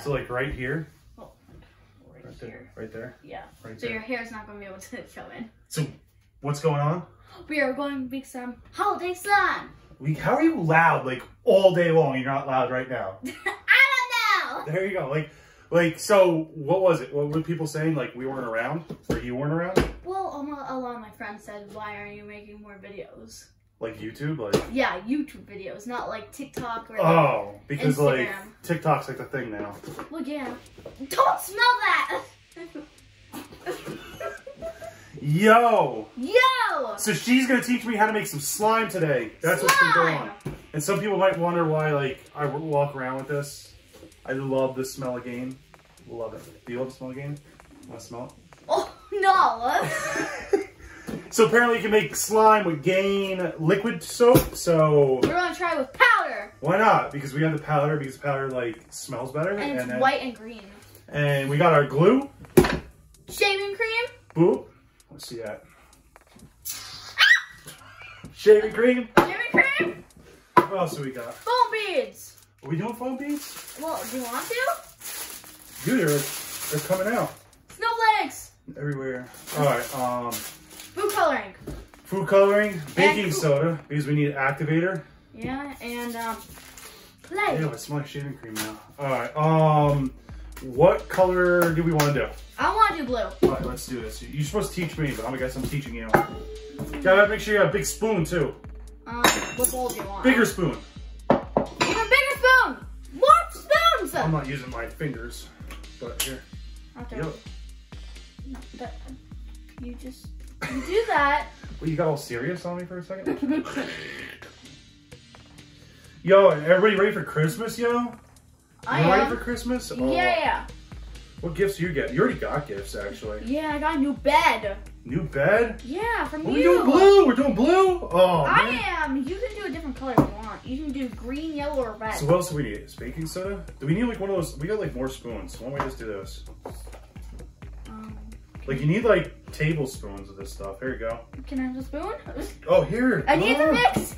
So like right here. Oh, right there, here. right there. Yeah. Right So there. your hair's not gonna be able to show in. So what's going on? We are going to make some holiday slime. How are you loud like all day long? And you're not loud right now. I don't know. There you go. Like, so what was it? What were people saying? Like we weren't around, or you weren't around? Well, a lot of my friends said, "Why aren't you making more videos?" Like YouTube, like. Yeah, YouTube videos, not like TikTok or. Oh, because Instagram. like TikTok's like the thing now. Well, yeah. Don't smell that. Yo! Yo! So she's gonna teach me how to make some slime today. That's what's been going on. And some people might wonder why, like, I walk around with this. I love the smell of Gain. Love it. Do you love the smell of Gain? Want to smell it? Oh, no! So apparently you can make slime with Gain liquid soap, so... We're gonna try with powder! Why not? Because we have the powder, because the powder, like, smells better. And it's then, white and green. And we got our glue. Shaving cream? Boop. Let's see that. Shaving cream. Shaving cream? What else do we got? Foam beads! Are we doing foam beads? Well, do you want to? Dude, they're coming out. Snowflakes! Everywhere. Alright, Food coloring. food coloring, baking soda, because we need an activator. Yeah, and clay. Ew, I smell like shaving cream now. Alright, what color do we want to do? I want to do blue. Alright, let's do this. You're supposed to teach me, but I guess I'm teaching you. Gotta make sure you have a big spoon too. What bowl do you want? Bigger spoon. Even bigger spoon! More spoons! I'm not using my fingers, but here. Okay. Yep. No, you do that. Well, you got all serious on me for a second? Yo, everybody ready for Christmas, yo? I You am. ready for Christmas? Oh. Yeah. What gifts do you get? You already got gifts, actually. Yeah, I got a new bed. New bed? Yeah, from Are you. we doing blue? We're doing blue? Oh, I man. am. You can do a different color if you want. You can do green, yellow, or red. So what else do we need? Is baking soda? Do we need like one of those? We got like more spoons. Why don't we just do this? Like you need like tablespoons of this stuff. Here you go. Can I have a spoon? Oh, here. I need to mix.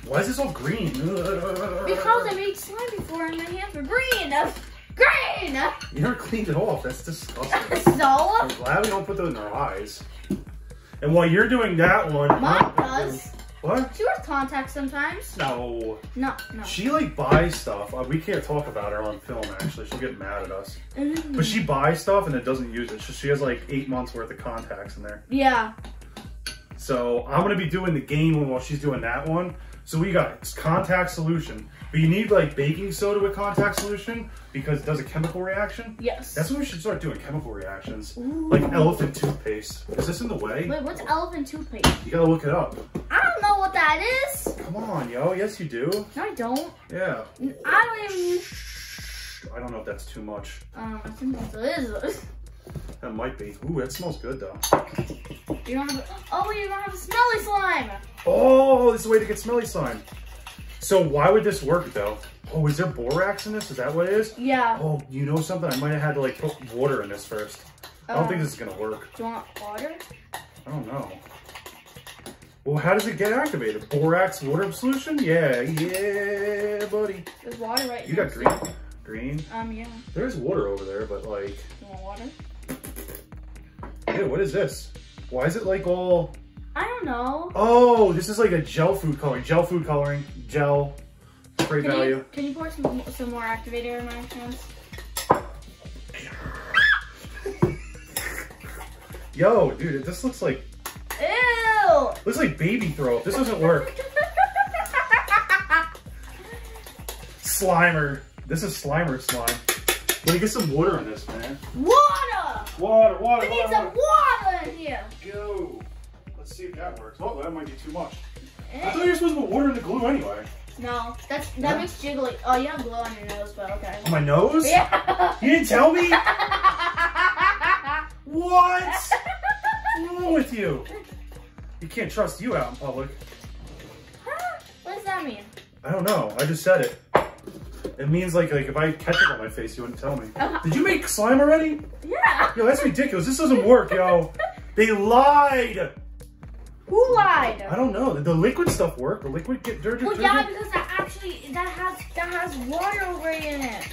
Why is this all green? Because I made slime before and my hands were green. Green! You never cleaned it off. That's disgusting. So? I'm glad we don't put those in our eyes. And while you're doing that one... Mine does. What? She wears contacts sometimes. No. No. She like buys stuff. We can't talk about her on film, actually. She'll get mad at us. But she buys stuff and then doesn't use it. She has like 8 months worth of contacts in there. Yeah. So I'm going to be doing the Gain one while she's doing that one. So we got it's contact solution. But you need like baking soda with contact solution because it does a chemical reaction. Yes. That's what we should start doing, chemical reactions. Ooh. Like elephant toothpaste. Is this in the way? Wait, what's elephant toothpaste? You gotta look it up. I don't know what that is. Come on, yo. Yes, you do. No, I don't. Yeah. I don't even use... I don't know if that's too much. I think that's what it is. That might be. Ooh, that smells good though. You don't have you don't have a smelly slime. Oh, this is a way to get smelly slime. So why would this work though? Oh, is there borax in this? Is that what it is? Yeah. Oh, you know something? I might have had to like put water in this first. I don't think this is gonna work. Do you want water? I don't know. Well, how does it get activated? Borax water solution? Yeah, buddy. There's water right You here. got green. Green? Yeah. There's water over there, but like... You want water? Ew, what is this? Why is it like all... I don't know. Oh, this is like a gel food coloring. Gel food coloring. Gel. Great value. Can you pour some more activator in my hands? Yo, dude, this looks like... Ew! Looks like baby throw up. This doesn't work. Slimer. This is Slimer slime. Let me get some water in this, man. Water! Water. We need some water in here. Go. Let's see if that works. Oh, that might be too much. I thought you were supposed to put water in the glue anyway. No, that makes jiggly. Oh, you have glue on your nose, but okay. On my nose? Yeah. You didn't tell me? What? What's wrong with you? You can't trust you out in public. What does that mean? I don't know. I just said it. It means like if I had ketchup on my face, you wouldn't tell me. Did you make slime already? Yeah. Yo, that's ridiculous. This doesn't work, yo. They lied. Who lied? I don't know. The liquid stuff worked. The liquid detergent. Well, yeah, because that has water already in it.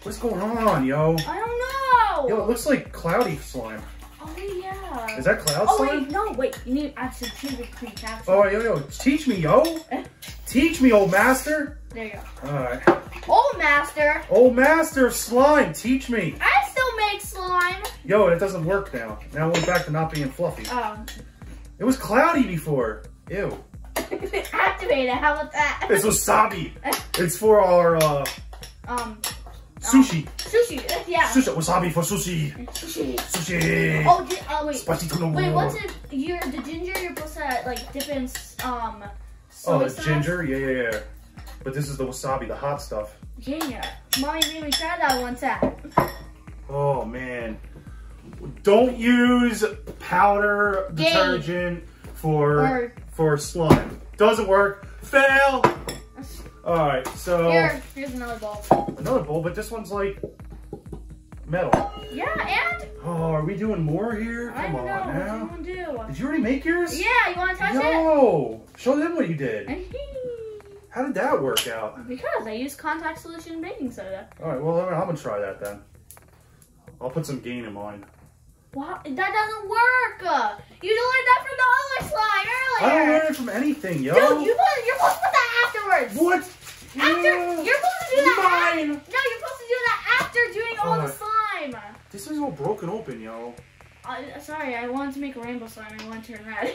What's going on, yo? I don't know. Yo, it looks like cloudy slime. Oh yeah. Is that cloud Oh slime? wait, no, wait. You need actually cream capsule. Oh, yo, teach me, yo. Teach me, old master. There you go. All right. Old master. Old master of slime, teach me. I still make slime. Yo, it doesn't work now. Now we're back to not being fluffy. It was cloudy before. Ew. Activate it. How about that? It's wasabi. It's for our sushi. Sushi. Yeah. Sushi. Wasabi for sushi. Sushi. Sushi. Oh, wait. Spicy tuna. Wait, what's it? The ginger you're supposed to like dip in soy the sauce? ginger? Yeah. But this is the wasabi, the hot stuff. Yeah. Mommy made me try that one time. Oh man. Don't use powder detergent for slime. Doesn't work. Fail. Alright, so here's another bowl. Another bowl, but this one's like metal. Yeah, and oh, are we doing more here? Come on now. What do you want to do? Did you already make yours? Yeah, you want to touch it? No! Show them what you did. How did that work out? Because I used contact solution baking soda. Alright, well, I'm gonna try that then. I'll put some gain in mine. Wow, that doesn't work! You learned that from the other slime earlier! I don't learn it from anything, yo! Dude, you're supposed to put that afterwards! What? You're supposed to do that! Mine! No, you're supposed to do that after doing all the slime! This is all broken open, yo. Sorry, I wanted to make a rainbow slime. I want to turn red.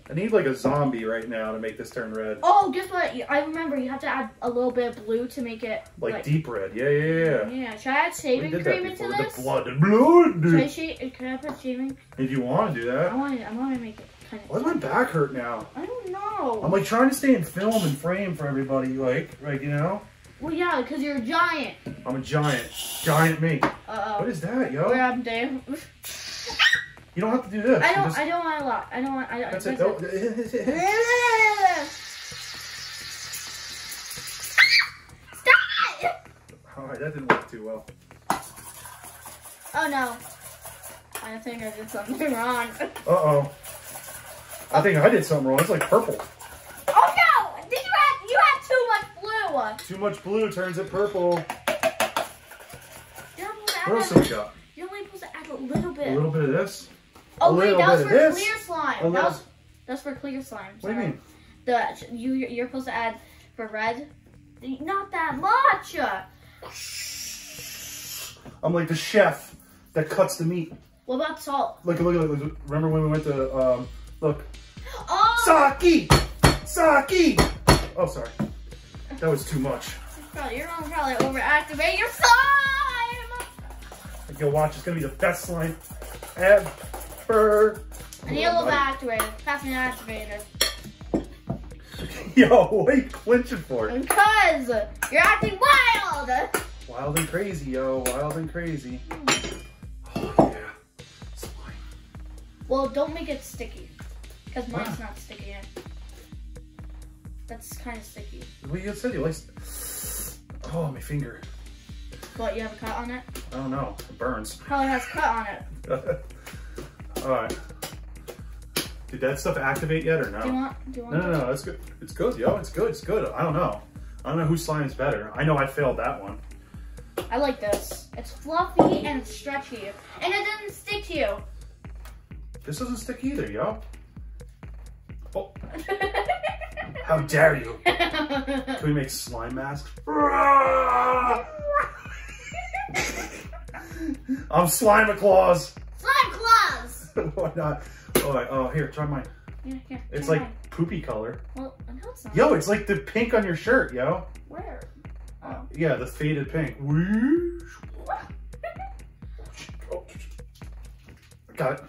I need like a zombie right now to make this turn red. Oh, guess what? I remember you have to add a little bit of blue to make it like deep red. Yeah. Yeah. Should I add shaving cream into this? The blood. Can I put shaving? If you want to do that. I want to make it kind of. Why does my back hurt now? I don't know. I'm like trying to stay in film and frame for everybody, like you know. Well, yeah, because you're a giant. I'm a giant. Giant me. Uh-oh. What is that, yo? Where I'm Dave. You don't have to do this. I don't want a lot. I don't want. That's it. Stop it! Alright, that didn't work too well. Oh no. I think I did something wrong. Uh-oh. I think I did something wrong. It's like purple. Oh no! You had too much blue. Too much blue turns it purple. What else have we got? You're only supposed to add a little bit. A little bit of this. Oh wait, that was for clear slime. That's for clear slime. What do you mean? You're supposed to add for red. Not that much. I'm like the chef that cuts the meat. What about salt? Look. Remember when we went to look. Oh. Saki. Oh, sorry. That was too much. You're gonna probably overactivate your slime. Yo, watch. It's gonna be the best slime ever. I need a little bit activated. Pass me an activator. Yo, what are you clinching for? Because you're acting wild. Wild and crazy, yo. Wild and crazy. Oh, yeah. Slime. Well, don't make it sticky. Because mine's not sticky yet. That's kind of sticky. What you said you like? Oh, my finger. What, you have a cut on it? I don't know. It burns. Probably has a cut on it. Alright. Did that stuff activate yet or no? Do you want No, that's good. It's good, yo. It's good. I don't know. I don't know whose slime is better. I know I failed that one. I like this. It's fluffy and it's stretchy. And it doesn't stick to you. This doesn't stick either, yo. Oh. How dare you? Can we make slime masks? I'm Slime Claus. Slime Claus! Why not? Oh, here, try mine. Yeah, here. It's like poopy color. Well, no, it's not. Yo, it's like the pink on your shirt, yo. Where? Oh. Yeah, the faded pink. Got it.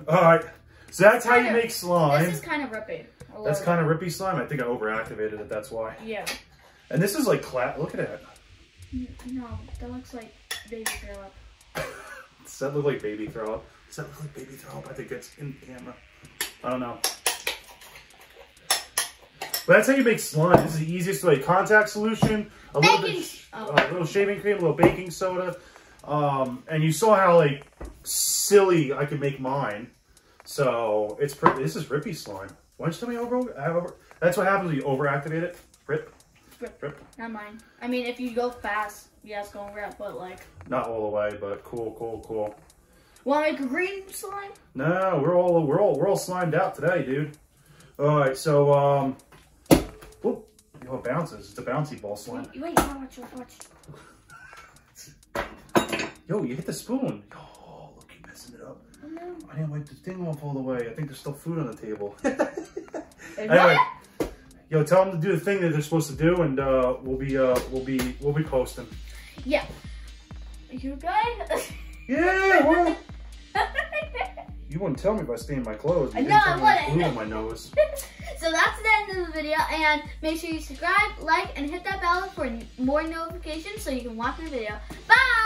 Alright. So that's how you make slime. This is kind of rippy. That's kind of rippy slime. I think I overactivated it, that's why. Yeah. And this is like look at it. No, that looks like baby throw up. Does that look like baby throw up? Does that look like baby throw up? I think it's in the camera. I don't know. But that's how you make slime. This is the easiest way. Contact solution, a little little shaving cream, a little baking soda. And you saw how like silly I could make mine. So it's pretty. This is Rippy slime. Why don't you tell me over? That's what happens when you overactivate it. Rip. Not mine. I mean, if you go fast, yeah, it's gonna rip. But like, not all the way, but cool. Want to make a green slime? No, we're all slimed out today, dude. All right, so whoop, it bounces. It's a bouncy ball slime. Wait, watch. Yo, you hit the spoon. Oh, look, you're messing it up. Oh no. I didn't wipe the thing off all the way. I think there's still food on the table. Anyway, yo, tell them to do the thing that they're supposed to do, and we'll be posting. Yeah. You guys? Yeah. Well, you wouldn't tell me if I stained my clothes. You No, I wouldn't. Glue on my nose. So that's the end of the video, and make sure you subscribe, like, and hit that bell for more notifications so you can watch the video. Bye!